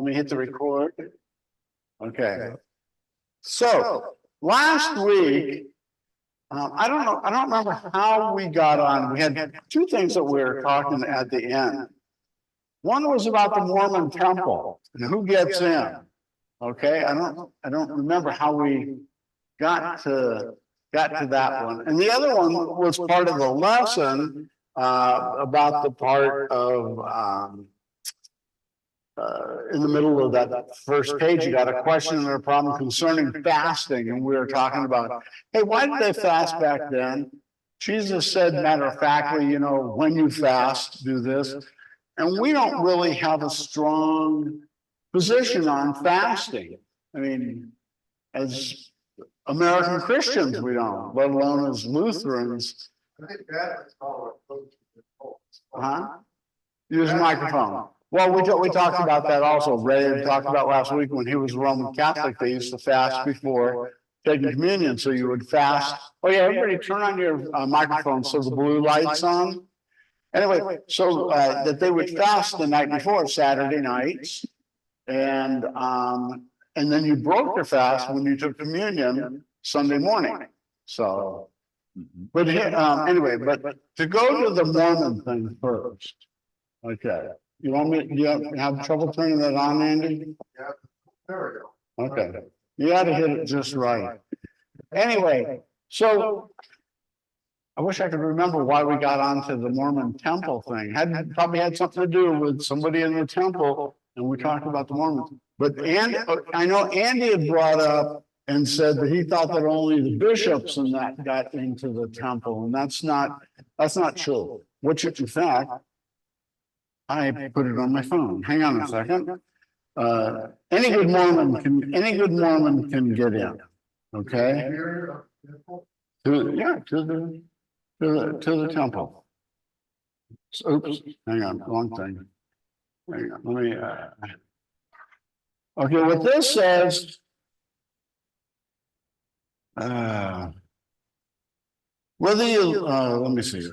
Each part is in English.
let me hit the record. Okay. So last week, I don't remember how we got on. We had two things that we were talking at the end. One was about the Mormon temple and who gets in. Okay, I don't remember how we got to that one. And the other one was part of the lesson about the part of in the middle of that first page, you got a question or a problem concerning fasting, and we were talking about, hey, why did they fast back then? Jesus said, matter of factly, you know, when you fast, do this. And we don't really have a strong position on fasting. I mean, as American Christians, we don't, let alone as Lutherans. I think that is called Use a microphone. Well, we talked about that also. Ray talked about last week when he was Roman Catholic, they used to fast before taking communion. So you would fast. Oh yeah, everybody turn on your microphone so the blue light's on. Anyway, so that they would fast the night before, Saturday nights, and then you broke your fast when you took communion Sunday morning. So, but here, anyway, but to go to the Mormon thing first. Okay. You want me, do you have trouble turning that on, Andy? Yeah, there we go. Okay. You got to hit it just right. Anyway, so I wish I could remember why we got onto the Mormon temple thing. Probably had something to do with somebody in the temple, and we talked about the Mormons. But I know Andy had brought up and said that he thought that only the bishops and that got into the temple, and that's not true. Which, in fact, I put it on my phone. Hang on a second. Any good Mormon can get in. Okay. To the temple. Oops. Hang on. Wrong thing. Hang on. Let me. Okay. What this says. Whether you let me see.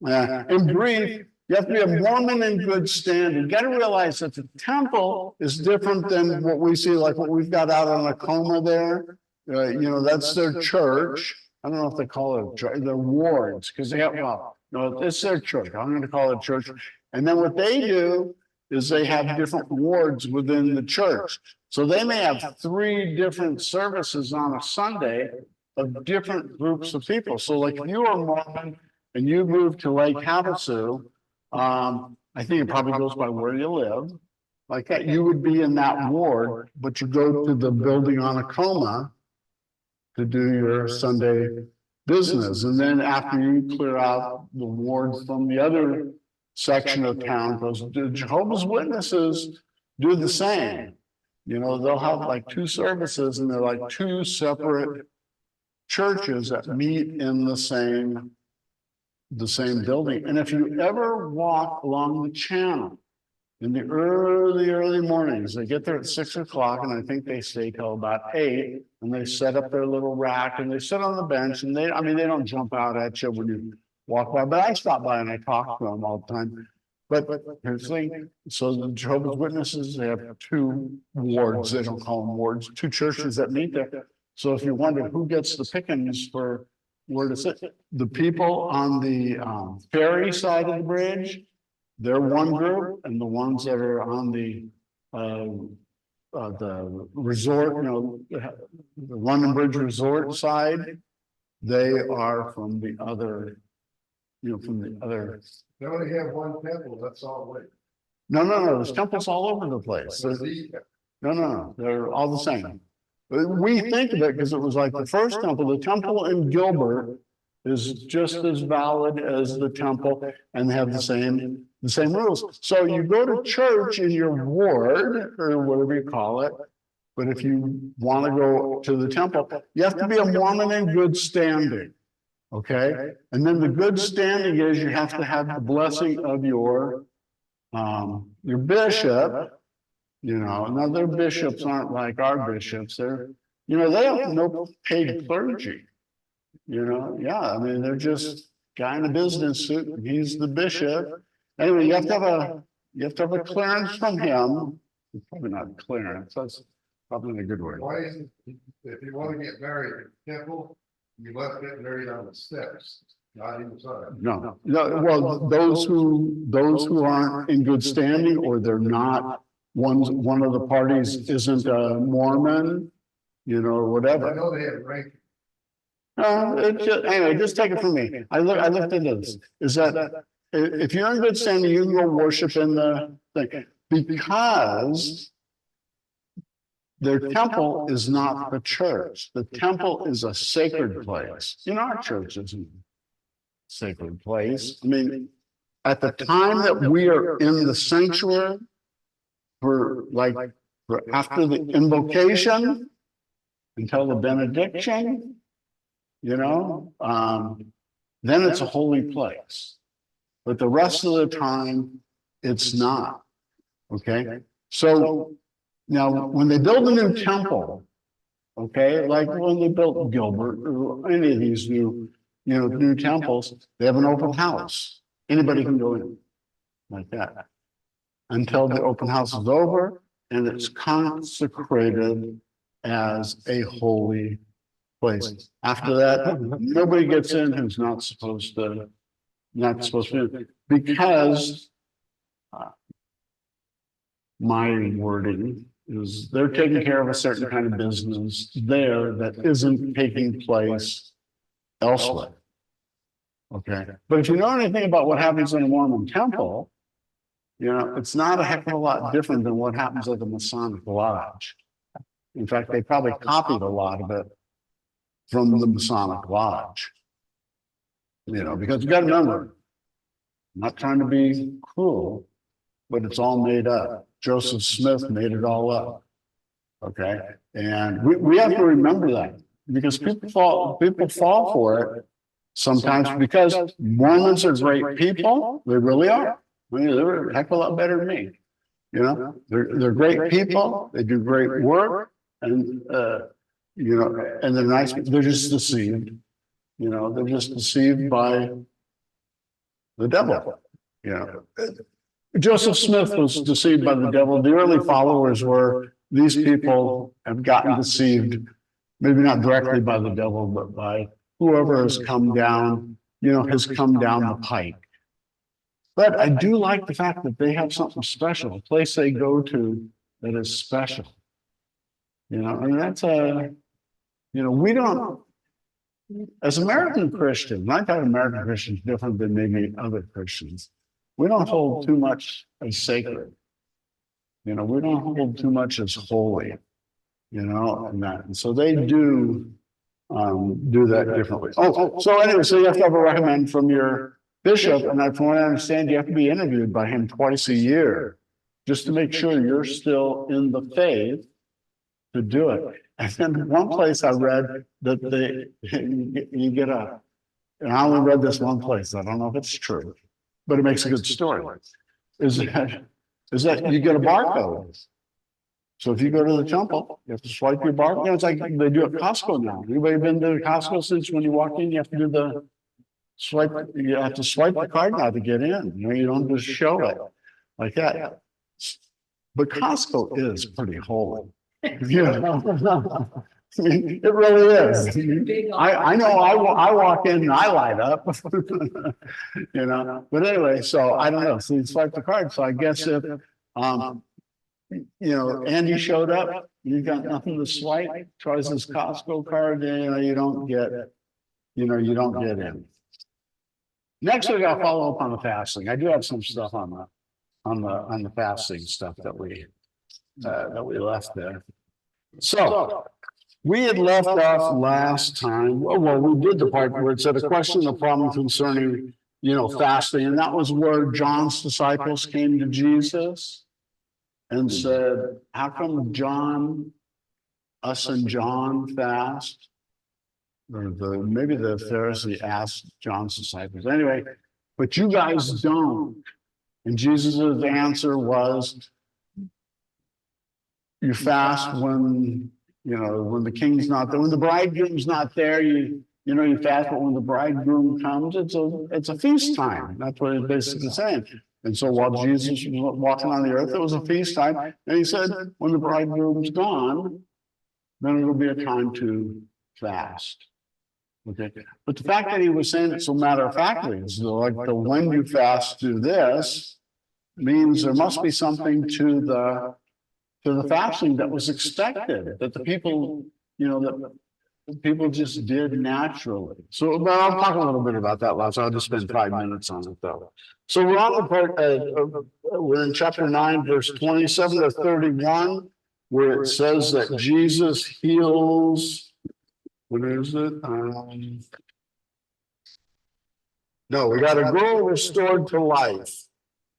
In brief. You have to be a Mormon in good standing. You got to realize that the temple is different than what we see, like what we've got out on Acoma there. You know, that's their church. I don't know if they call it their wards, because they have, well, no, it's their church. I'm going to call it church. And then what they do is they have different wards within the church. So they may have 3 different services on a Sunday of different groups of people. So like if you are Mormon and you move to Lake Havasu, I think it probably goes by where you live. Like that, you would be in that ward, but you go to the building on Acoma to do your Sunday business. And then after you clear out the wards from the other section of town, because the Jehovah's Witnesses do the same. You know, they'll have like 2 services, and they're like 2 separate churches that meet in the same building. And if you ever walk along the channel in the early mornings, they get there at 6 o'clock, and I think they stay till about 8, and they set up their little rack and they sit on the bench, and they don't jump out at you when you walk by, but I stop by and I talk to them all the time. But here's the thing. So the Jehovah's Witnesses, they have 2 wards. They don't call them wards, 2 churches that meet there. So if you wonder who gets the pickings for where to sit, the people on the ferry side of the bridge, they're one group, and the ones that are on the resort, you know, the London Bridge Resort side, they are from the other, you know, from the other. They only have one temple, that's all. No, there's temples all over the place. No, they're all the same. We think of it because it was like the first temple. The temple in Gilbert is just as valid as the temple, and they have the same rules. So you go to church in your ward, or whatever you call it, but if you want to go to the temple, you have to be a Mormon in good standing. Okay, and then the good standing is you have to have the blessing of your bishop. You know, now their bishops aren't like our bishops. They're, you know, they have no paid clergy. You know, yeah, I mean, they're just guy in a business suit, and he's the bishop. Anyway, you have to have a clearance from him, It's probably not clearance. That's probably not a good word. Why isn't, if you want to get married in the temple, you must get married on the steps, not inside. No, well, those who aren't in good standing, or they're not, one of the parties isn't a Mormon, or I whatever. know they have rank. Anyway, just take it from me. I looked into this, is that if you're in good standing, you can go worship in the thing, because their temple is not the church. The temple is a sacred place. Our church isn't a sacred place. I mean, at the time that we are in the sanctuary, for after the invocation until the benediction, then it's a holy place. But the rest of the time, it's not. Okay. So now when they build a new temple, okay, like when they built Gilbert or any of these new temples, they have an open house. Anybody can go in like that until the open house is over and it's consecrated as a holy place. After that, nobody gets in who's not supposed to, because my wording is they're taking care of a certain kind of business there that isn't taking place elsewhere. Okay. But if you know anything about what happens in a Mormon temple, it's not a heck of a lot different than what happens at the Masonic Lodge. In fact, they probably copied a lot of it from the Masonic Lodge. Because you got to remember, I'm not trying to be cruel, but it's all made up. Joseph Smith made it all up. Okay. And we have to remember that, because people fall for it sometimes, because Mormons are great people. They really are. I mean, they're a heck of a lot better than me. They're great people. They do great work, and and they're nice. They're just deceived. They're just deceived by the devil. Joseph Smith was deceived by the devil. The early followers were, these people have gotten deceived, maybe not directly by the devil, but by whoever has come down, has come down the pike. But I do like the fact that they have something special, a place they go to that is special. And that's we don't, as American Christians, I thought American Christians different than maybe other Christians. We don't hold too much as sacred. We don't hold too much as holy, and that. And so they do that differently. So anyway, so you have to have a recommend from your bishop, and from what I understand, you have to be interviewed by him twice a year, just to make sure you're still in the faith to do it. And then one place I read that you get and I only read this one place, I don't know if it's true, but it makes a good story, is that you get a barcode. So if you go to the temple, you have to swipe your barcode. It's like they do at Costco now. Anybody been to Costco since when you walk in, you have to do the swipe, you have to swipe the card now to get in. You don't just show it like that. But Costco is pretty holy. It really is. I know I walk in and I light up, but anyway, so I don't know. So you swipe the card. So I guess if, Andy showed up, you got nothing to swipe, tries his Costco card, you don't get, you don't get in. Next week, I'll follow up on the fasting. I do have some stuff on the fasting stuff that we left there. So we had left off last time. Well, we did the part where it said a question, a problem concerning, fasting, and that was where John's disciples came to Jesus and said, "How come us and John fast?" Or maybe the Pharisee asked John's disciples. Anyway, but you guys don't. And Jesus' answer was, you fast when the king's not there, when the bridegroom's not there, you fast, but when the bridegroom comes, it's a feast time. That's what it's basically saying. And so while Jesus was walking on the earth, it was a feast time. And he said, when the bridegroom's gone, then it'll be a time to fast. Okay. But the fact that he was saying it so matter of factly, is like the when you fast do this, means there must be something to the fasting that was expected, that the people, that people just did naturally. So, but I'll talk a little bit about that last. I'll just spend 5 minutes on it though. So we're on the part, we're in chapter 9, verse 27 to 31, where it says that Jesus heals. What is it? No, we got a girl restored to life,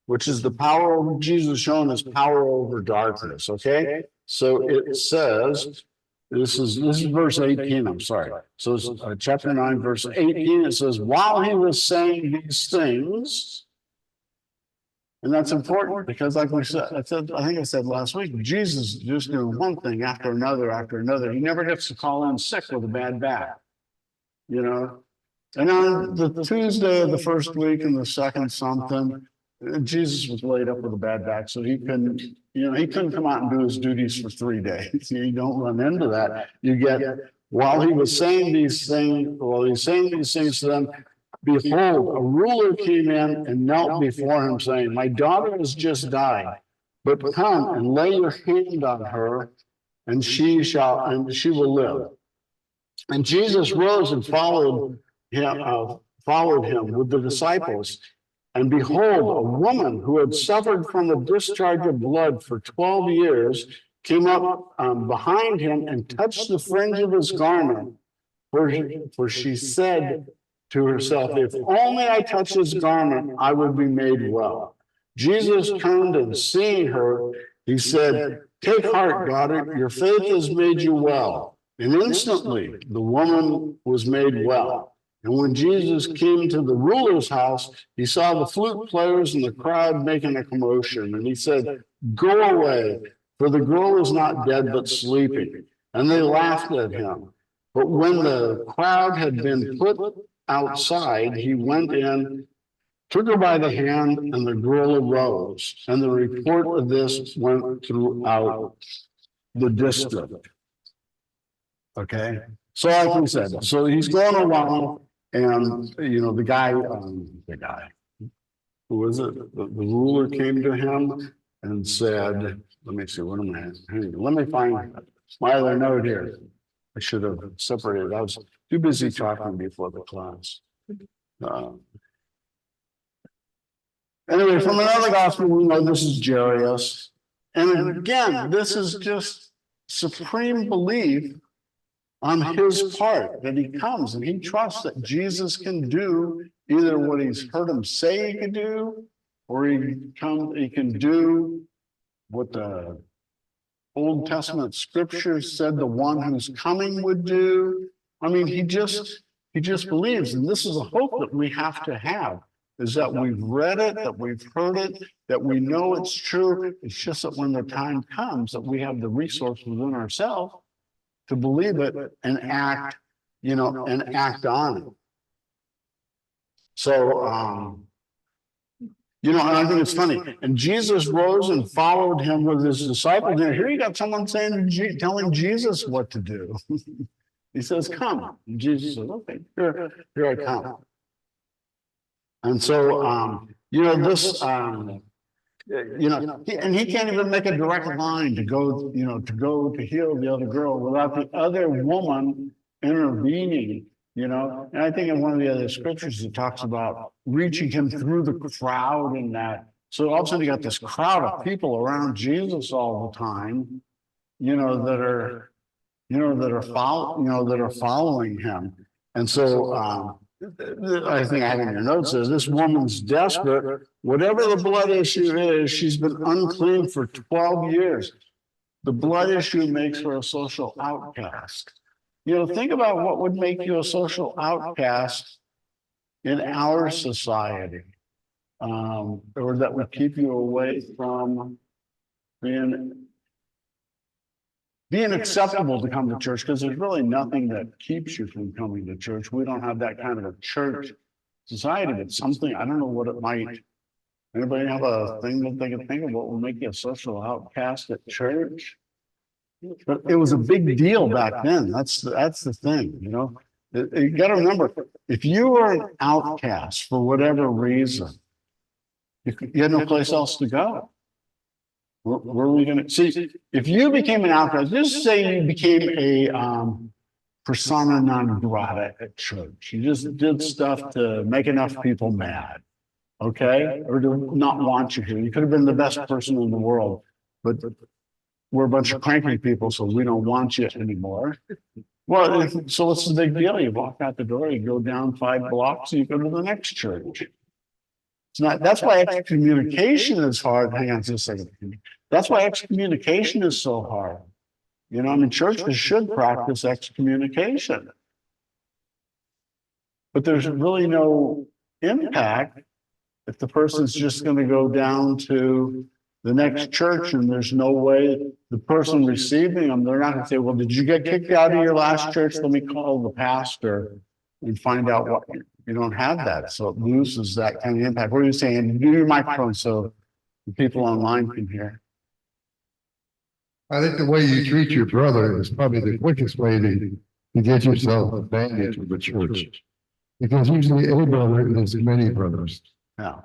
which is the power of Jesus shown as power over darkness. Okay, so it says, this is verse 18. I'm sorry. So it's chapter 9, verse 18. It says, while he was saying these things, and that's important because, like we said, I think I said last week, Jesus just doing one thing after another after another. He never gets to call in sick with a bad back, And on the Tuesday of the first week and the second something, Jesus was laid up with a bad back, so he couldn't, he couldn't come out and do his duties for 3 days. You don't run into that. You get, while he was saying these things, to them, behold, a ruler came in and knelt before him, saying, my daughter has just died, but come and lay your hand on her, and she will live. And Jesus rose and followed him with the disciples. And behold, a woman who had suffered from a discharge of blood for 12 years came up behind him and touched the fringe of his garment. For she said to herself, if only I touch his garment, I would be made well. Jesus turned and seeing her, he said, take heart, daughter, your faith has made you well. And instantly the woman was made well. And when Jesus came to the ruler's house, he saw the flute players and the crowd making a commotion. And he said, go away, for the girl is not dead, but sleeping. And they laughed at him. But when the crowd had been put outside, he went in, took her by the hand, and the girl arose. And the report of this went throughout the district. Okay. So like we said, so he's going along. And, the guy, who was it? The ruler came to him and said, let me see, what am I, let me find my other note here. I should have separated. I was too busy talking before the class. Anyway, from another gospel, we know this is Jairus. And again, this is just supreme belief on his part, that he comes and he trusts that Jesus can do either what he's heard him say he can do, or he can do what the Old Testament scriptures said the one who's coming would do. I mean, he just believes, and this is a hope that we have to have, is that we've read it, that we've heard it, that we know it's true. It's just that when the time comes, that we have the resource within ourselves to believe it and act, and act on it. So, and I think it's funny. And Jesus rose and followed him with his disciples. And here you got someone telling Jesus what to do. He says, come. And Jesus says, okay, here I come. And so, this, and he can't even make a direct line to go to heal the other girl without the other woman intervening, And I think in one of the other scriptures, it talks about reaching him through the crowd and that. So all of a sudden you got this crowd of people around Jesus all the time, that are following him. And so, I think I have in your notes says this woman's desperate. Whatever the blood issue is, she's been unclean for 12 years. The blood issue makes her a social outcast. Think about what would make you a social outcast in our society, or that would keep you away from being acceptable to come to church, because there's really nothing that keeps you from coming to church. We don't have that kind of a church society, but something, I don't know what it might Anybody have a thing that they can think of what will make you a social outcast at church? But it was a big deal back then. That's the thing, you know. You got to remember, if you were an outcast for whatever reason, you had no place else to go. Where are we going to see? If you became an outcast, just say you became a persona non grata at church. You just did stuff to make enough people mad, okay, or to not want you here. You could have been the best person in the world, but we're a bunch of cranky people, so we don't want you anymore. Well, so what's the big deal? You walk out the door, you go down 5 blocks, and you go to the next church. It's not. That's why excommunication is hard. Hang on just a second. That's why excommunication is so hard. You know, I mean, churches should practice excommunication, but there's really no impact if the person's just going to go down to the next church and there's no way the person receiving them, they're not going to say, well, did you get kicked out of your last church? Let me call the pastor and find out what. You don't have that. So it loses that kind of impact. What are you saying? Do your microphone so the people online can hear. I think the way you treat your brother is probably the quickest way to get yourself advantage of the church. Because usually a brother is many brothers. Yeah.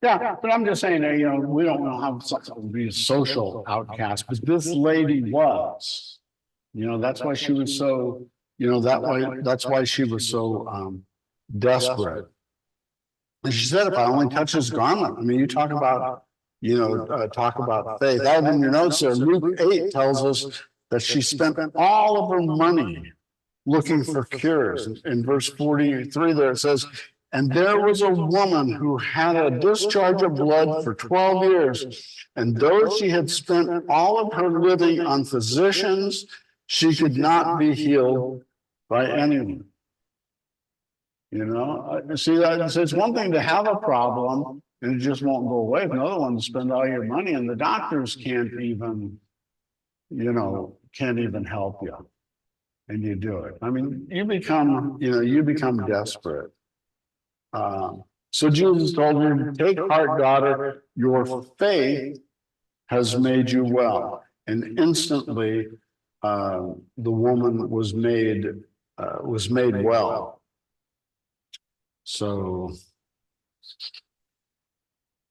Yeah, but I'm just saying that, you know, we don't know how something would be a social outcast, but this lady was, you know, that's why she was so, you know, that's why she was so desperate. And she said, if I only touch his garment, I mean, you talk about, you know, talk about faith. I have in your notes there, Luke 8 tells us that she spent all of her money looking for cures. In verse 43 there it says, and there was a woman who had a discharge of blood for 12 years. And though she had spent all of her living on physicians, she could not be healed by anyone. You know, see that it's one thing to have a problem and it just won't go away. Another one to spend all your money and the doctors can't even, you know, can't even help you. And you do it. I mean, you become desperate. So Jesus told her, take heart, daughter, your faith has made you well. And instantly, the woman was made well. So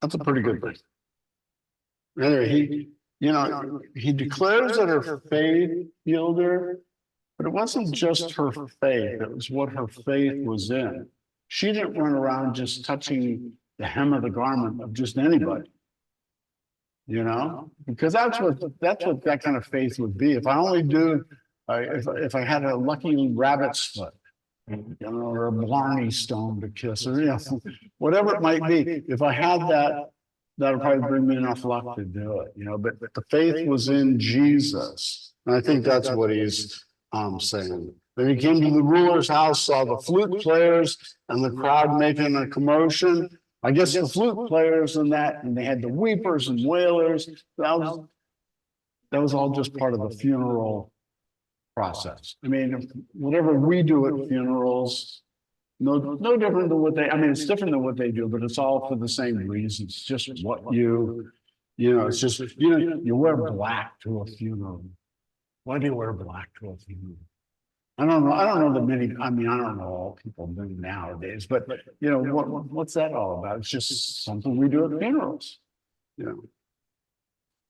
that's a pretty good thing. Anyway, he declares that her faith healed her, but it wasn't just her faith, it was what her faith was in. She didn't run around just touching the hem of the garment of just anybody, you know, because that's what that kind of faith would be. If I only do, if I had a lucky rabbit's foot, you know, or a Blarney stone to kiss, or you know, whatever it might be. If I had that, that'll probably bring me enough luck to do it, you know. But the faith was in Jesus, and I think that's what he's saying. Then he came to the ruler's house, saw the flute players and the crowd making a commotion. I guess the flute players and they had the weepers and wailers. That was all just part of the funeral process. I mean, whatever we do at funerals, no different than what I mean, it's different than what they do, but it's all for the same reasons. It's just what you know, it's just, you wear black to a funeral. Why do you wear black to a funeral? I don't know that many, I mean, I don't know all people do nowadays, but you know, what's that all about? It's just something we do at funerals, you know.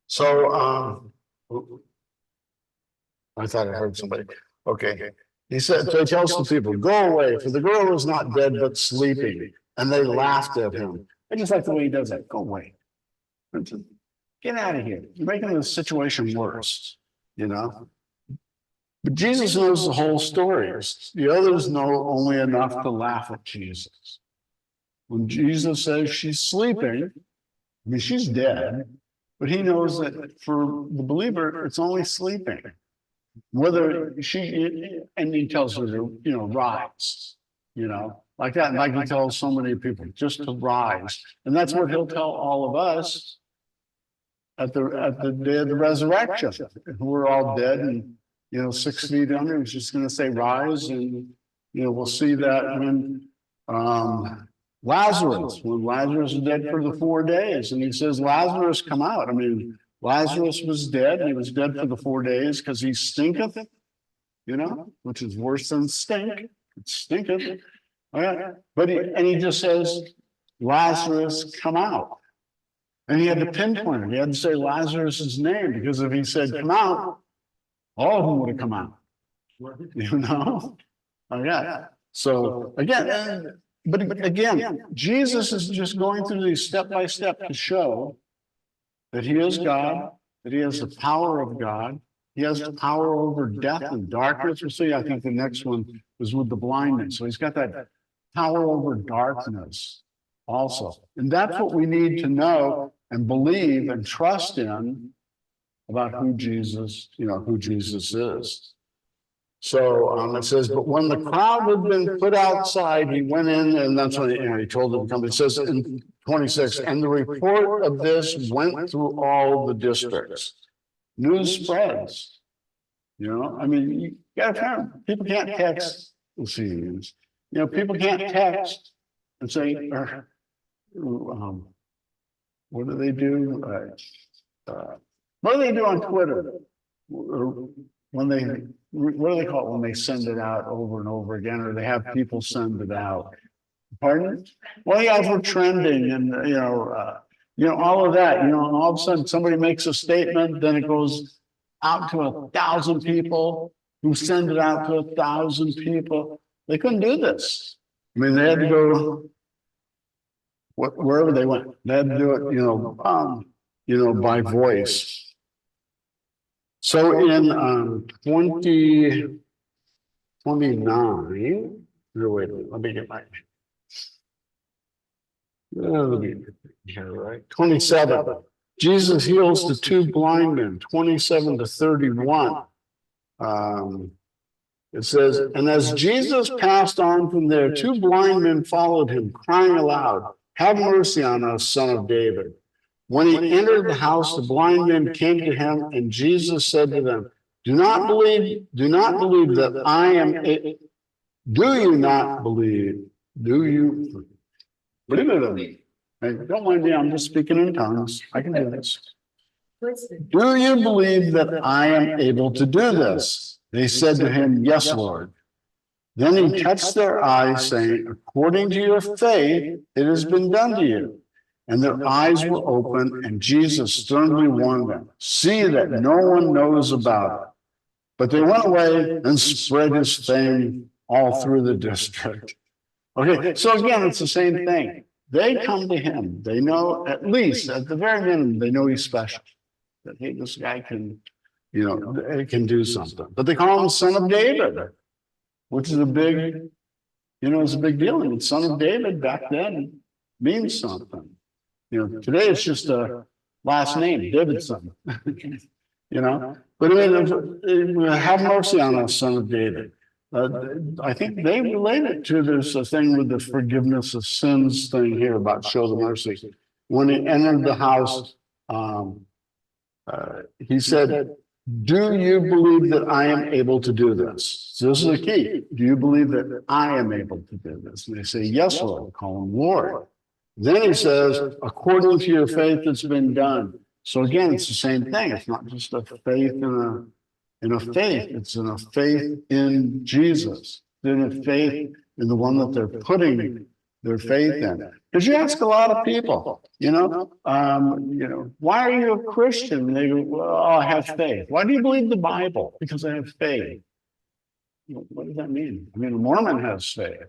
So, I thought I heard somebody. Okay. He said, so he tells the people, go away, for the girl is not dead, but sleeping. And they laughed at him. I just like the way he does that. Go away. Get out of here. You're making the situation worse, you know. But Jesus knows the whole story. The others know only enough to laugh at Jesus. When Jesus says she's sleeping, I mean, she's dead, but he knows that for the believer, it's only sleeping. Whether and he tells her to, you know, rise, you know, like that. And like he tells so many people, just to rise. And that's what he'll tell all of us at the day of the resurrection. We're all dead and, you know, 6 feet under. He's just going to say, rise. And, you know, we'll see that when Lazarus, when Lazarus is dead for the 4 days, and he says, Lazarus, come out. I mean, Lazarus was dead, and he was dead for the 4 days because he stinketh, which is worse than stink. It stinketh. All right. But he just says, Lazarus, come out. And he had to pinpoint it. He had to say Lazarus's name, because if he said, come out, all of them would have come out. Okay. So again, but again, Jesus is just going through these step by step to show that he is God, that he has the power of God. He has the power over death and darkness. We'll see, I think the next one was with the blindness. So he's got that power over darkness also. And that's what we need to know and believe and trust in about who Jesus is. So it says, but when the crowd had been put outside, he went in, and that's when he told them to come. It says in 26, and the report of this went through all the districts. News spreads. I mean, you gotta remember, people can't text. We'll see. People can't text and say, what do they do? What do they do on Twitter? Or what do they call it when they send it out over and over again, or they have people send it out? Pardon? Well, yeah, for trending and, all of that, and all of a sudden somebody makes a statement, then it goes out to 1,000 people who send it out to 1,000 people. They couldn't do this. I mean, they had to go wherever they went. They had to do it, by voice. So in 2029, wait a minute, let me get my. Right. 27. Jesus heals the 2 blind men, 27 to 31. It says, and as Jesus passed on from there, 2 blind men followed him, crying aloud, have mercy on us, Son of David. When he entered the house, the blind men came to him, and Jesus said to them, do not believe that I am. Do you not believe? Do you? Hey, don't mind me, I'm just speaking in tongues. I can do this. Do you believe that I am able to do this? They said to him, yes, Lord. Then he touched their eyes, saying, according to your faith, it has been done to you. And their eyes were open, and Jesus sternly warned them, see that no one knows about it. But they went away and spread his fame all through the district. Okay, so again, it's the same thing. They come to him. They know, at least, at the very minimum, they know he's special. That, hey, this guy can, can do something. But they call him Son of David, which is a big, it's a big deal. And Son of David back then means something. Today it's just a last name, Davidson. But have mercy on us, Son of David. I think they relate it to this thing with the forgiveness of sins thing here about show the mercy. When he entered the house, he said, do you believe that I am able to do this? So this is the key. Do you believe that I am able to do this? And they say, yes, Lord. Call him Lord. Then he says, according to your faith, it's been done. So again, it's the same thing. It's not just a faith in a faith. It's in a faith in Jesus. In a faith in the one that they're putting their faith in. Because you ask a lot of people, why are you a Christian? And they go, well, I have faith. Why do you believe the Bible? Because I have faith. What does that mean? I mean, a Mormon has faith.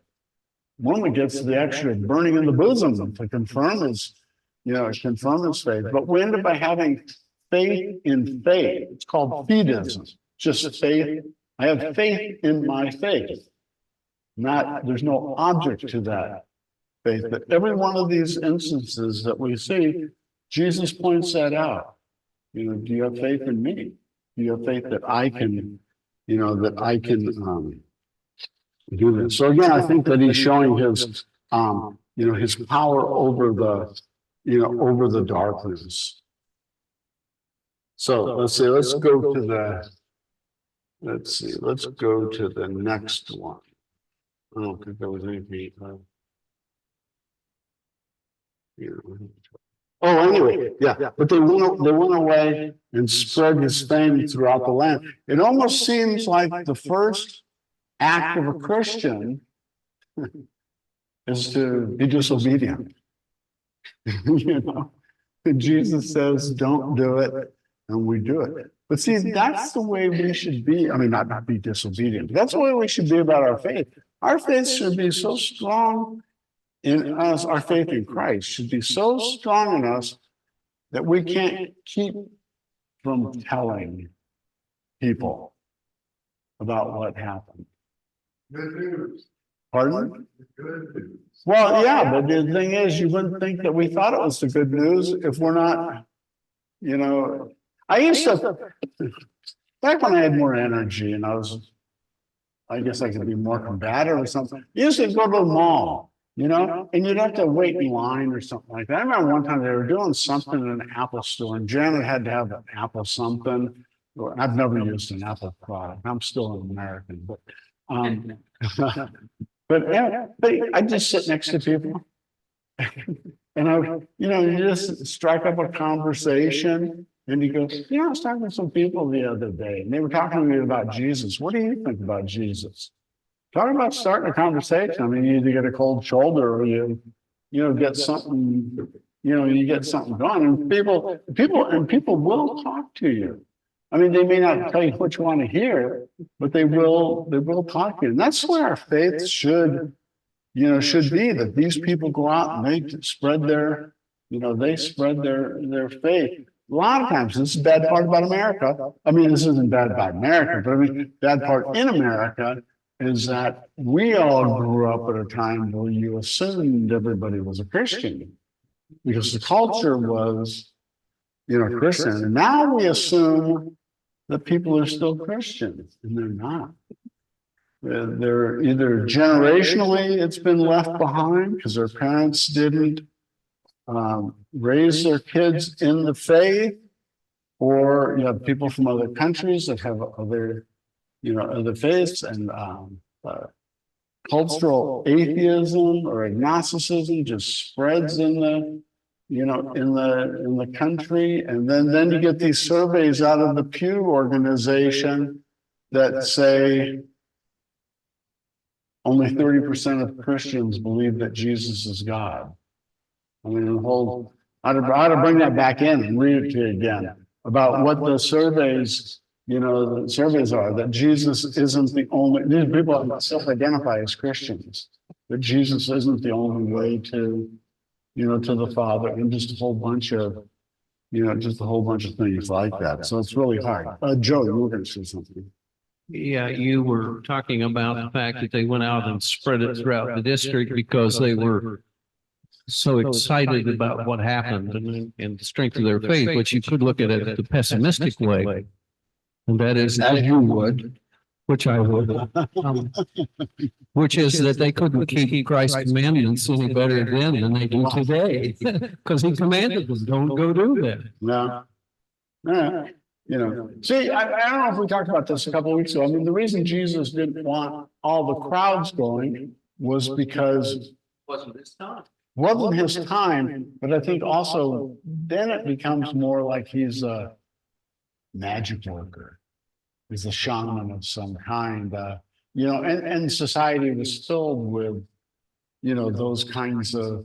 Mormon gets the extra burning in the bosom to confirm his faith. But we end up by having faith in faith. It's called fideism. Just faith. I have faith in my faith. There's no object to that faith. But every one of these instances that we see, Jesus points that out. Do you have faith in me? Do you have faith that I can, do this? So again, I think that he's showing his, his power over the darkness. So let's go to the next one. I don't think there was anything. You know. Oh, anyway, yeah, but they went away and spread his fame throughout the land. It almost seems like the first act of a Christian is to be disobedient. You know, and Jesus says, "Don't do it," and we do it. But see, that's the way we should be. I mean, not be disobedient. That's the way we should be about our faith. Our faith should be so strong in us. Our faith in Christ should be so strong in us that we can't keep from telling people about what happened. Good news. Pardon? Good news. Well, yeah, but the thing is, you wouldn't think that we thought it was the good news if we're not, you know. I used to, back when I had more energy and I guess I could be more combative or something. You used to go to the mall, you know, and you'd have to wait in line or something like that. I remember one time they were doing something in an Apple store, and Janet had to have an Apple something. I've never used an Apple product. I'm still an American, but but yeah, I just sit next to people, and you just strike up a conversation. And he goes, I was talking to some people the other day, and they were talking to me about Jesus. What do you think about Jesus? Talking about starting a conversation. I mean, you either get a cold shoulder or you get something, you get something going. And people will talk to you. I mean, they may not tell you what you want to hear, but they will talk to you. And that's where our faith should be, that these people go out and they spread their faith. A lot of times, this is the bad part about America. I mean, this isn't bad about America, but I mean, bad part in America is that we all grew up at a time where you assumed everybody was a Christian because the culture was, Christian. And now we assume that people are still Christians, and they're not. They're either generationally, it's been left behind because their parents didn't raise their kids in the faith, or you have people from other countries that have other faiths, and cultural atheism or agnosticism just spreads in the country. And then you get these surveys out of the Pew organization that say only 30% of Christians believe that Jesus is God. I mean, I ought to bring that back in and read it to you again about what the surveys are, that Jesus isn't the only, these people self-identify as Christians, that Jesus isn't the only way to the Father, and just a whole bunch of things like that. So it's really hard. Joe, you were going to say something. Yeah, you were talking about the fact that they went out and spread it throughout the district because they were so excited about what happened and the strength of their faith, but you could look at it the pessimistic way. And that is, as you would, which I would, which is that they couldn't keep Christ's commandments any better then than they do today, because he commanded them, don't go do that. No. See, I don't know if we talked about this a couple of weeks ago. I mean, the reason Jesus didn't want all the crowds going was because Wasn't his time. wasn't his time, but I think also then it becomes more like he's a magic worker. He's a shaman of some kind, and society was filled with, those kinds of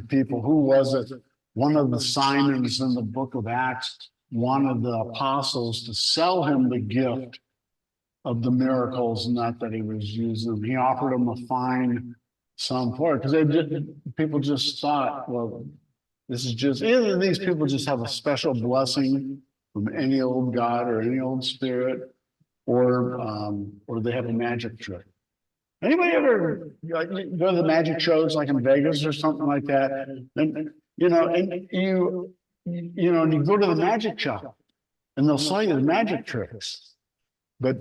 people. Who was it? One of the Simons in the book of Acts wanted the apostles to sell him the gift of the miracles, not that he was using them. He offered them a fine sum for it, because people just thought, well, this is just, either these people just have a special blessing from any old god or any old spirit, or they have a magic trick. Anybody ever go to the magic shows like in Vegas or something like that? And you go to the magic shop and they'll sell you the magic tricks, but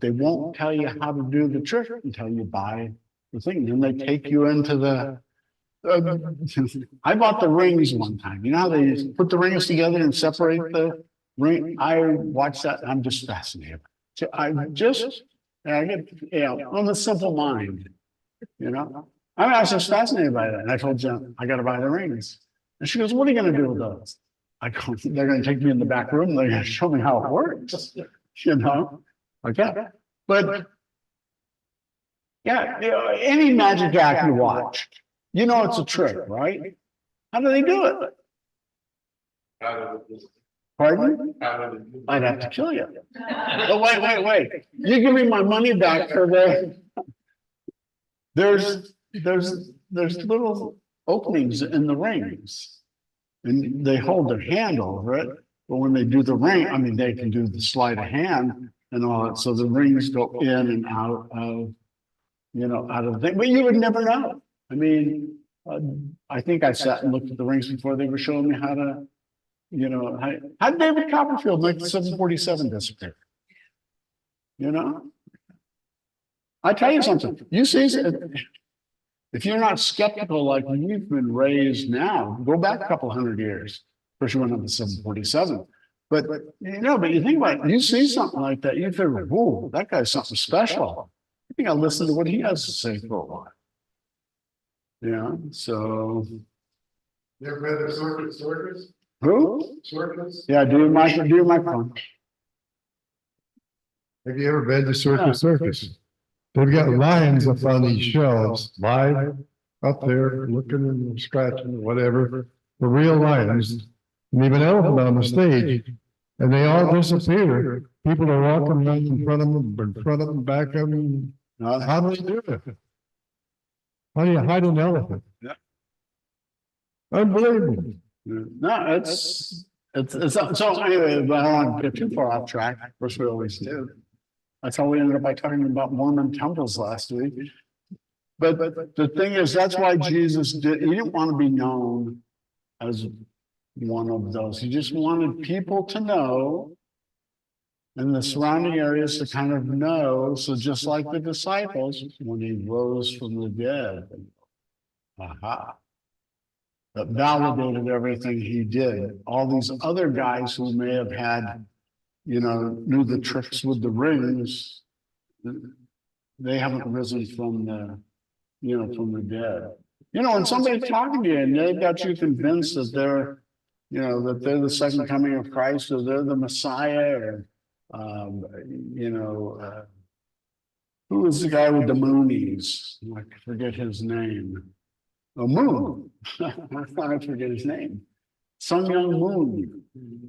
they won't tell you how to do the trick until you buy the thing. Then they take you into the. I bought the rings one time. You know how they put the rings together and separate the ring? I watched that. I'm just fascinated. So I'm a simple mind, I mean, I was just fascinated by that. And I told Jen, I got to buy the rings. And she goes, what are you going to do with those? I go, they're going to take me in the back room. They're going to show me how it works. You know? Okay. But yeah, any magic act you watch, it's a trick, right? How do they do it? Pardon? I'd have to kill you. Oh, wait. You give me my money back for there's little openings in the rings. And they hold their hand over it. But when they do the ring, I mean, they can do the sleight of hand and all that. So the rings go in and out of, out of the thing. But you would never know. I mean, I think I sat and looked at the rings before they were showing me how to, how did David Copperfield make the 747 disappear? I tell you something, you see, if you're not skeptical like you've been raised now, go back a couple hundred years. First you went on the 747. But you think about it, you see something like that, you figure, whoa, that guy's something special. I think I'll listen to what he has to say for a while. So. You ever read the circus? Who? Circus? Yeah, do your microphone. Have you ever been to Circus? They've got lions up on these shelves, live up there, looking and scratching, whatever. The real lions, and even elephant on the stage, and they all disappear. People are walking around in front of them, back of them. How do they do it? How do you hide an elephant? Yeah. Unbelievable. No, it's so anyway, but I don't want to get too far off track. Of course, we always do. That's how we ended up by talking about Mormon temples last week. But the thing is, that's why Jesus he didn't want to be known as one of those. He just wanted people to know and the surrounding areas to kind of know. So just like the disciples, when he rose from the dead, that validated everything he did. All these other guys who may have had, knew the tricks with the rings, they haven't risen from the, from the dead. When somebody's talking to you and they've got you convinced that they're, that they're the second coming of Christ or they're the Messiah or, who was the guy with the moonies? I forget his name. A Moon. I forget his name. Sun Young Moon.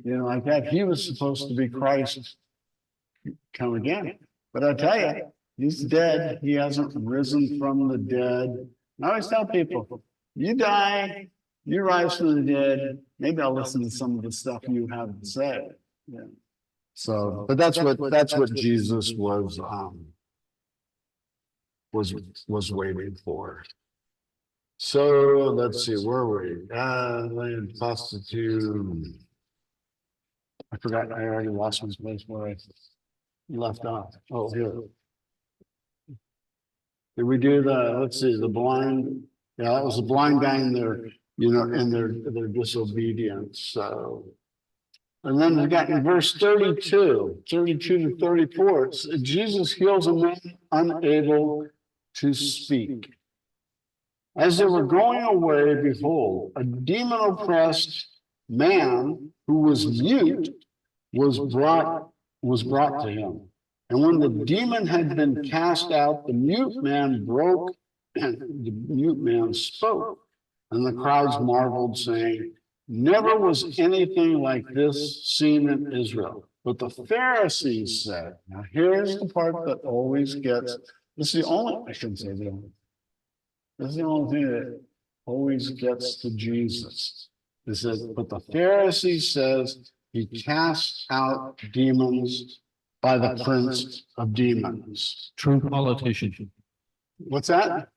Like that. He was supposed to be Christ come again. But I tell you, he's dead. He hasn't risen from the dead. I always tell people, you die, you rise from the dead. Maybe I'll listen to some of the stuff you have to say. Yeah. So, but that's what Jesus was waiting for. So let's see, where were we? Land prostitute. I forgot. I already lost my place where I left off. Oh, here. Did we do let's see, the blind? Yeah, that was the blind guy in their, in their disobedience. So, and then we got in verse 32 to 34, Jesus heals a man unable to speak. As they were going away, behold, a demon-oppressed man who was mute was brought to him. And when the demon had been cast out, the mute man broke, and the mute man spoke. And the crowds marveled, saying, never was anything like this seen in Israel. But the Pharisees said, now here's the part that always gets, this is the only, I shouldn't say the only. This is the only thing that always gets to Jesus. It says, but the Pharisee says he casts out demons by the prince of demons. True politician. What's that?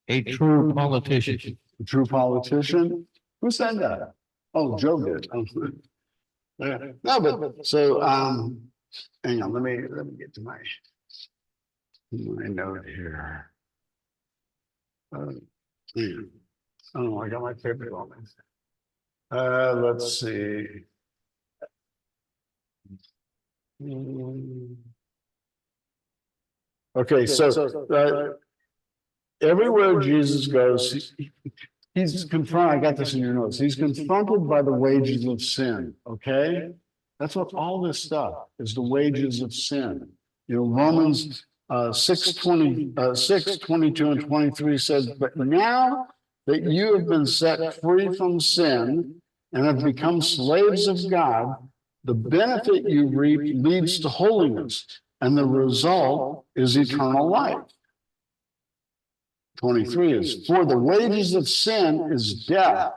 A true politician. A true politician? Who said that? Oh, Joe did. No, but so hang on, let me get to my note here. Oh, I got my paper on me. Let's see. Okay, so everywhere Jesus goes, he's confronted. I got this in your notes. He's confronted by the wages of sin. Okay. That's what all this stuff is, the wages of sin. Romans 6:22 and 23 says, but now that you have been set free from sin and have become slaves of God, the benefit you reap leads to holiness, and the result is eternal life. 23 is, for the wages of sin is death,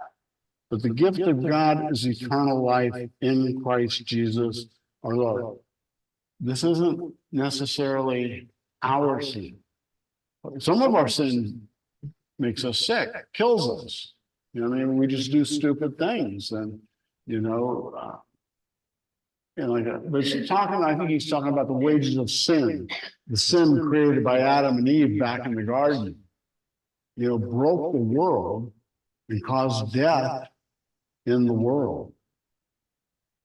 but the gift of God is eternal life in Christ Jesus our Lord. This isn't necessarily our sin. Some of our sin makes us sick, kills us. We just do stupid things, and but she's talking. I think he's talking about the wages of sin, the sin created by Adam and Eve back in the garden. Broke the world and caused death in the world.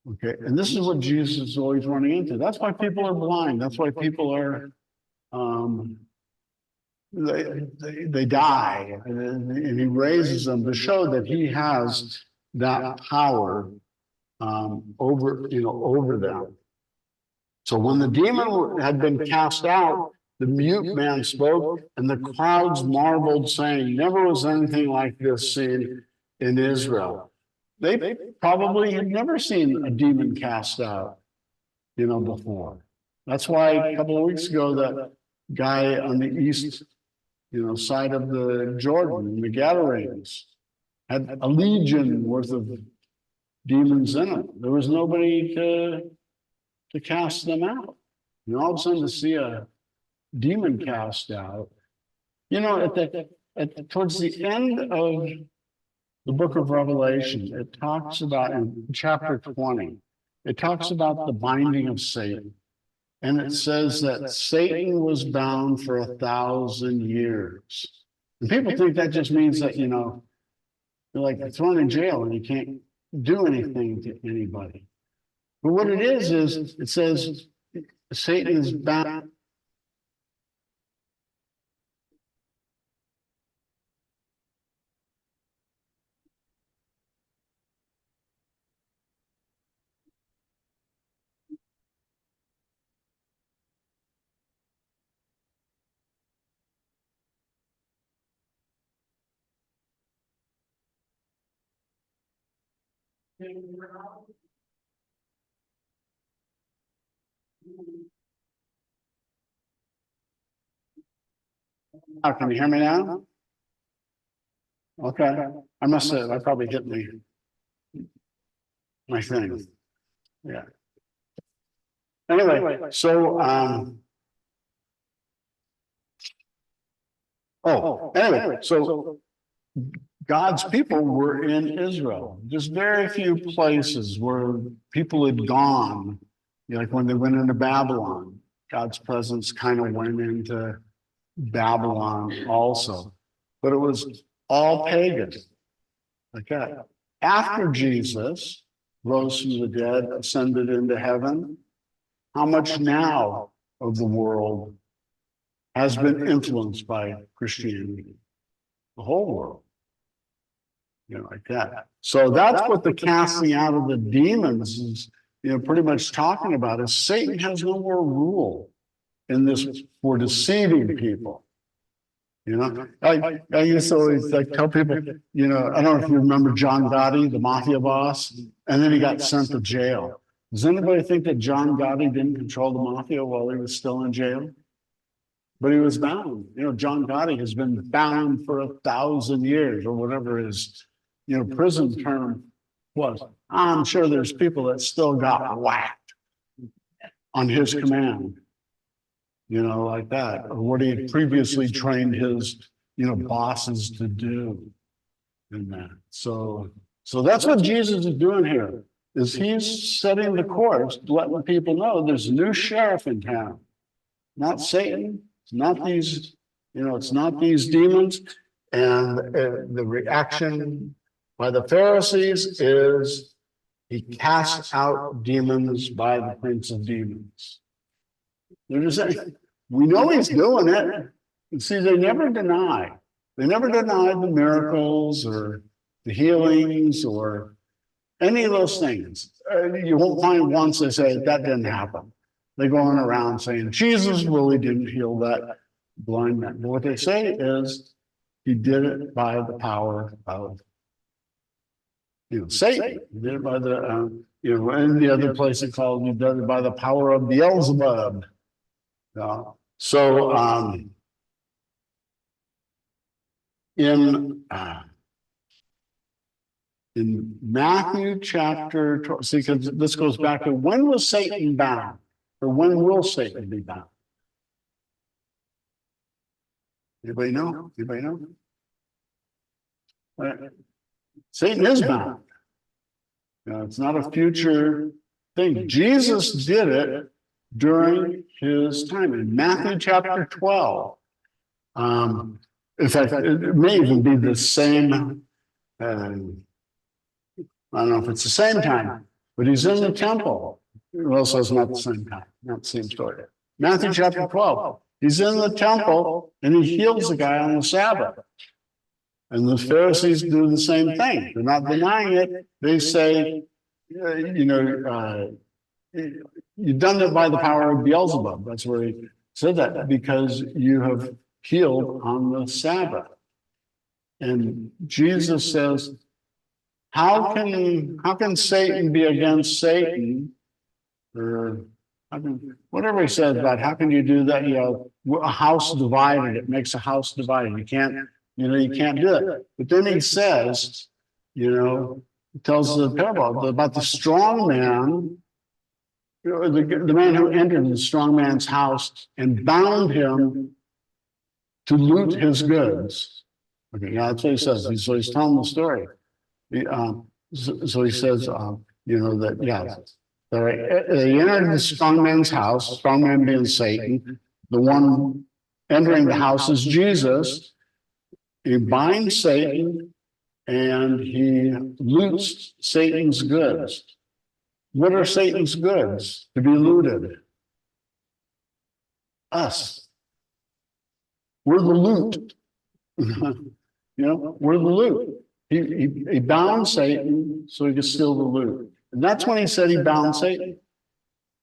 Okay, and this is what Jesus is always running into. That's why people are blind. That's why people are they die, and he raises them to show that he has that power over them. So when the demon had been cast out, the mute man spoke, and the crowds marveled, saying, never was anything like this seen in Israel. They probably had never seen a demon cast out, before. That's why a couple of weeks ago, that guy on the east, side of the Jordan, the Gadarenes, had a legion worth of demons in it. There was nobody to cast them out. All of a sudden to see a demon cast out. Towards the end of the book of Revelation, it talks about, in chapter 20, it talks about the binding of Satan. And it says that Satan was bound for 1,000 years. And people think that just means that, you're like thrown in jail and you can't do anything to anybody. But what it is it says Satan is bound. Can you hear me now? Okay. I probably hit my thing. Yeah. Anyway, so anyway, so God's people were in Israel. Just very few places where people had gone. Like when they went into Babylon, God's presence kind of went into Babylon also. But it was all pagan. Like that. After Jesus rose from the dead, ascended into heaven, how much now of the world has been influenced by Christianity? The whole world. Like that. So that's what the casting out of the demons is, pretty much talking about, is Satan has no more rule in this for deceiving people. I used to always tell people, I don't know if you remember John Gotti, the mafia boss, and then he got sent to jail. Does anybody think that John Gotti didn't control the mafia while he was still in jail? But he was bound. John Gotti has been bound for 1,000 years or whatever his, prison term was. I'm sure there's people that still got whacked on his command, like that, or what he had previously trained his, bosses to do in that. So that's what Jesus is doing here, is he's setting the course, letting people know there's a new sheriff in town, not Satan. It's not these, it's not these demons. And the reaction by the Pharisees is he casts out demons by the prince of demons. They're just saying, we know he's doing it. see, they never deny. They never denied the miracles or the healings or any of those things. You won't find once they say that didn't happen. They go on around saying Jesus really didn't heal that blind man. But what they say is he did it by the power of Satan. He did it by the in the other place it called he did it by the power of Beelzebub. So in Matthew chapter 12, see, because this goes back to when was Satan bound? Or when will Satan be bound? Anybody know? Anybody know? Satan is bound. It's not a future thing. Jesus did it during his time in Matthew chapter 12. In fact, it may even be the same. I don't know if it's the same time, but he's in the temple. Well, so it's not the same time, not the same story. Matthew chapter 12. He's in the temple and he heals a guy on the Sabbath. And the Pharisees do the same thing. They're not denying it. They say, you've done it by the power of Beelzebub. That's where he said that, because you have healed on the Sabbath. And Jesus says, how can Satan be against Satan? Or whatever he says about how can you do that? A house divided, it makes a house divided. You can't do it. But then he says, tells the parable about the strong man, the man who entered the strong man's house and bound him to loot his goods. Okay, yeah, that's what he says. So he's telling the story. So he says, that, yeah. They entered the strong man's house, strong man being Satan. The one entering the house is Jesus. He binds Satan and he loots Satan's goods. What are Satan's goods to be looted? Us. We're the loot. We're the loot. He bound Satan so he could steal the loot. And that's when he said he bound Satan.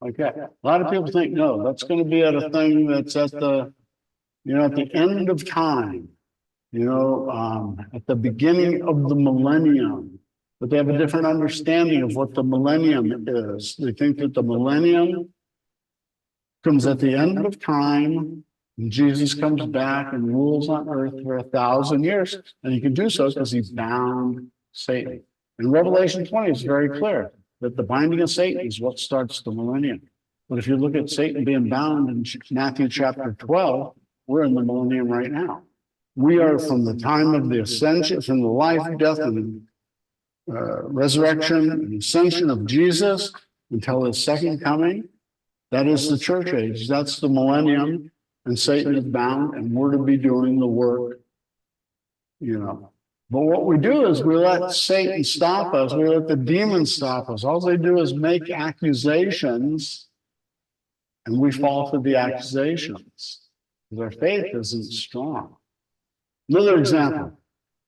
Okay. A lot of people think, no, that's going to be at a thing that's at the end of time, at the beginning of the millennium. But they have a different understanding of what the millennium is. They think that the millennium comes at the end of time, and Jesus comes back and rules on earth for 1,000 years. And he can do so because he bound Satan. In Revelation 20, it's very clear that the binding of Satan is what starts the millennium. But if you look at Satan being bound in Matthew chapter 12, we're in the millennium right now. We are from the time of the ascension, from the life, death, and resurrection and ascension of Jesus until his second coming. That is the church age. That's the millennium. And Satan is bound, and we're to be doing the work, But what we do is we let Satan stop us. We let the demons stop us. All they do is make accusations, and we fall for the accusations because our faith isn't strong. Another example,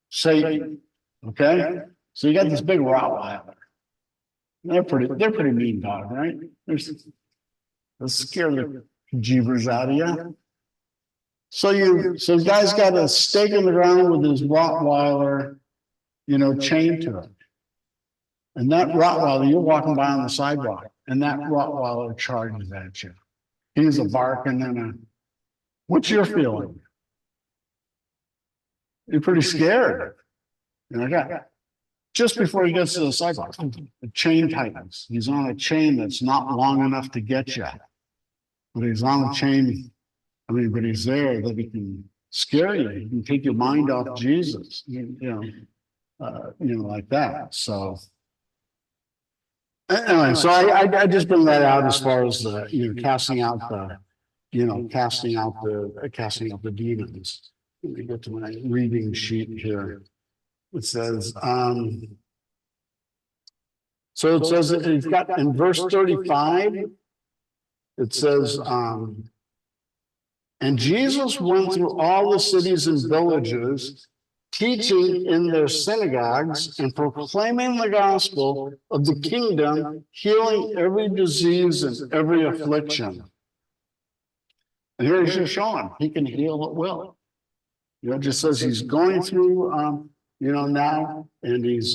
Satan. Okay, so you got this big Rottweiler. They're pretty mean dog, right? They'll scare the jeebers out of you. So the guy's got a stake in the ground with his Rottweiler, chained to it. And that Rottweiler, you're walking by on the sidewalk, and that Rottweiler charges at you. He's a barking and what's your feeling? You're pretty scared. Just before he gets to the sidewalk, the chain tightens. He's on a chain that's not long enough to get you. But he's on a chain. But he's there that he can scare you. He can take your mind off Jesus, like that. So anyway, so I just bring that out as far as the casting out the demons. Let me get to my reading sheet here. It says, so it says it's got in verse 35. It says, And Jesus went through all the cities and villages, teaching in their synagogues and proclaiming the gospel of the kingdom, healing every disease and every affliction. And here he's just showing he can heal at will. You know, it just says he's going through, now, and he's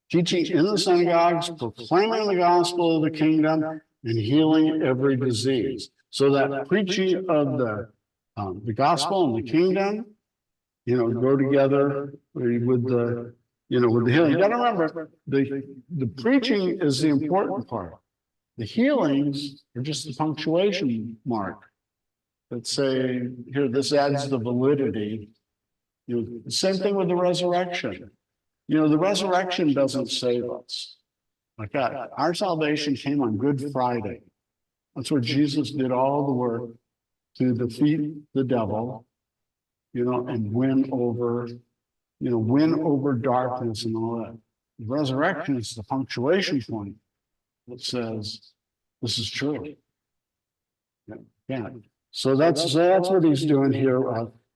teaching in the synagogues, proclaiming the gospel of the kingdom, and healing every disease. So that preaching of the gospel and the kingdom, go together with the, with the healing. You gotta remember, the preaching is the important part. The healings are just the punctuation mark that say, here, this adds the validity. The same thing with the resurrection. The resurrection doesn't save us. Like that, our salvation came on Good Friday. That's where Jesus did all the work to defeat the devil, and win over darkness and all that. The resurrection is the punctuation point that says this is true. Yeah. So that's what he's doing here.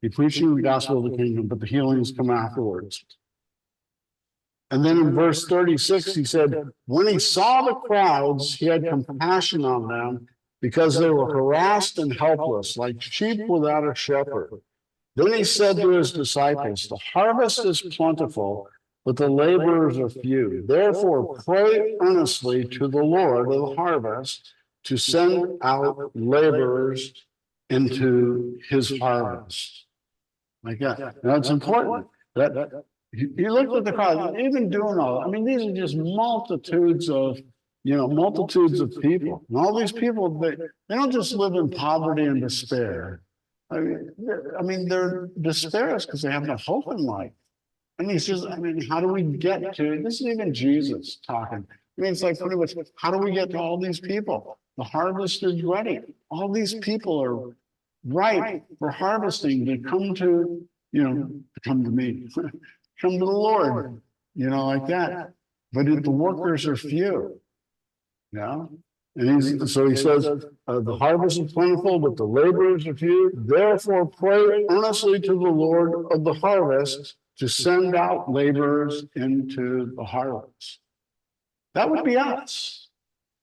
He's preaching the gospel of the kingdom, but the healings come afterwards. And then in verse 36, he said, when he saw the crowds, he had compassion on them because they were harassed and helpless, like sheep without a shepherd. Then he said to his disciples, the harvest is plentiful, but the laborers are few. Therefore, pray earnestly to the Lord of the harvest to send out laborers into his harvest. Like that. Now, it's important that you look at the crowd, even doing all, I mean, these are just multitudes of people. And all these people, they don't just live in poverty and despair. I mean, their despair is because they have no hope in life. And he says, how do we get to, this is even Jesus talking. It's like pretty much, how do we get to all these people? The harvest is ready. All these people are ripe for harvesting to come to, come to me, come to the Lord, like that. But the workers are few. Yeah. And so he says, the harvest is plentiful, but the laborers are few. Therefore, pray earnestly to the Lord of the harvest to send out laborers into the harvest. That would be us.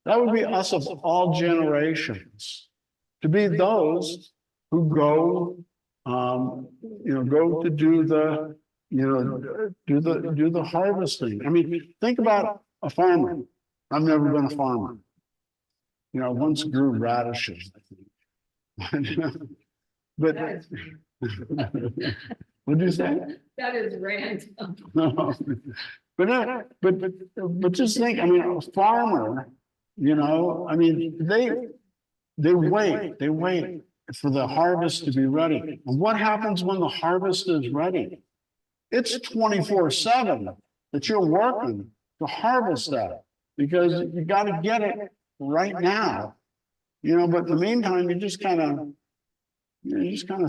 That would be us of all generations. To be those who go, go to do the, do the harvesting. I mean, think about a farmer. I've never been a farmer. I once grew radishes, I think. But what did you say? That is random. No. But just think, a farmer, they wait for the harvest to be ready. And what happens when the harvest is ready? It's 24/7 that you're working to harvest that, because you got to get it right now, but in the meantime, you're just kind of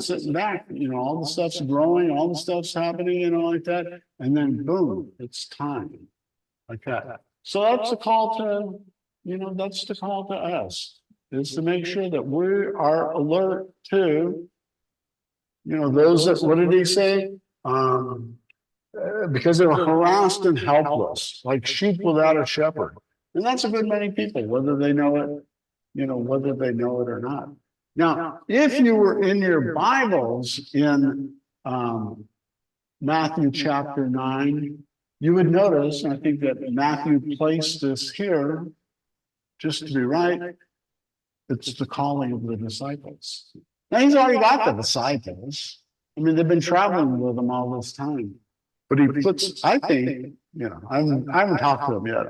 sitting back, all the stuff's growing, all the stuff's happening, like that. And then boom, it's time like that. So that's the call to, us, is to make sure that we are alert to, those that, what did he say? Because they were harassed and helpless, like sheep without a shepherd. And that's a good many people, whether they know it, whether they know it or not. Now, if you were in your Bibles in Matthew chapter 9, you would notice, and I think that Matthew placed this here, just to be right, it's the calling of the disciples. Now, he's already got the disciples. They've been traveling with him all this time. But he puts, I think, I haven't talked to him yet.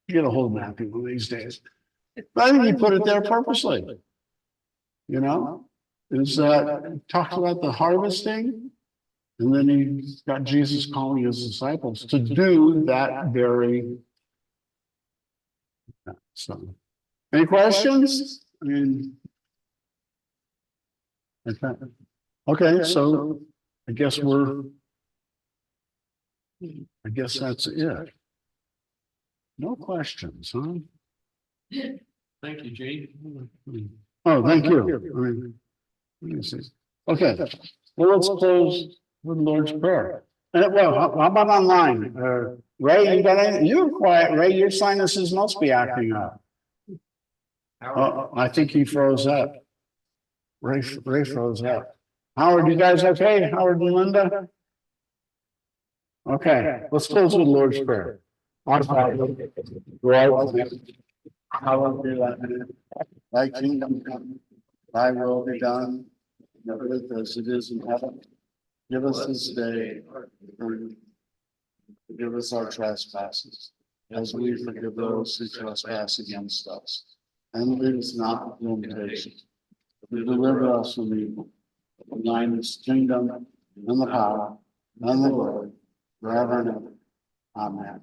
Get a hold of Matthew one of these days. But I think he put it there purposely. Is that talks about the harvesting, and then he's got Jesus calling his disciples to do that very. So, any questions? Okay, so I guess that's it. No questions, huh? Thank you, Gene. Oh, thank you. Let me see. Okay, well, let's close with Lord's Prayer. And well, how about online? Ray, you got any? You're quiet, Ray. Your sinuses must be acting up. Oh, I think he froze up. Ray froze up. Howard, you guys okay? Howard and Linda? Okay, let's close with Lord's Prayer. Our Father, who art in heaven, hallowed be thy name. Thy kingdom come, thy will be done, on earth as it is in heaven. Give us this day our food. Forgive us our trespasses, as we forgive those who trespass against us. And lead us not into temptation, but deliver us from evil. For thine is the kingdom, and the power, and the glory, forever and ever. Amen.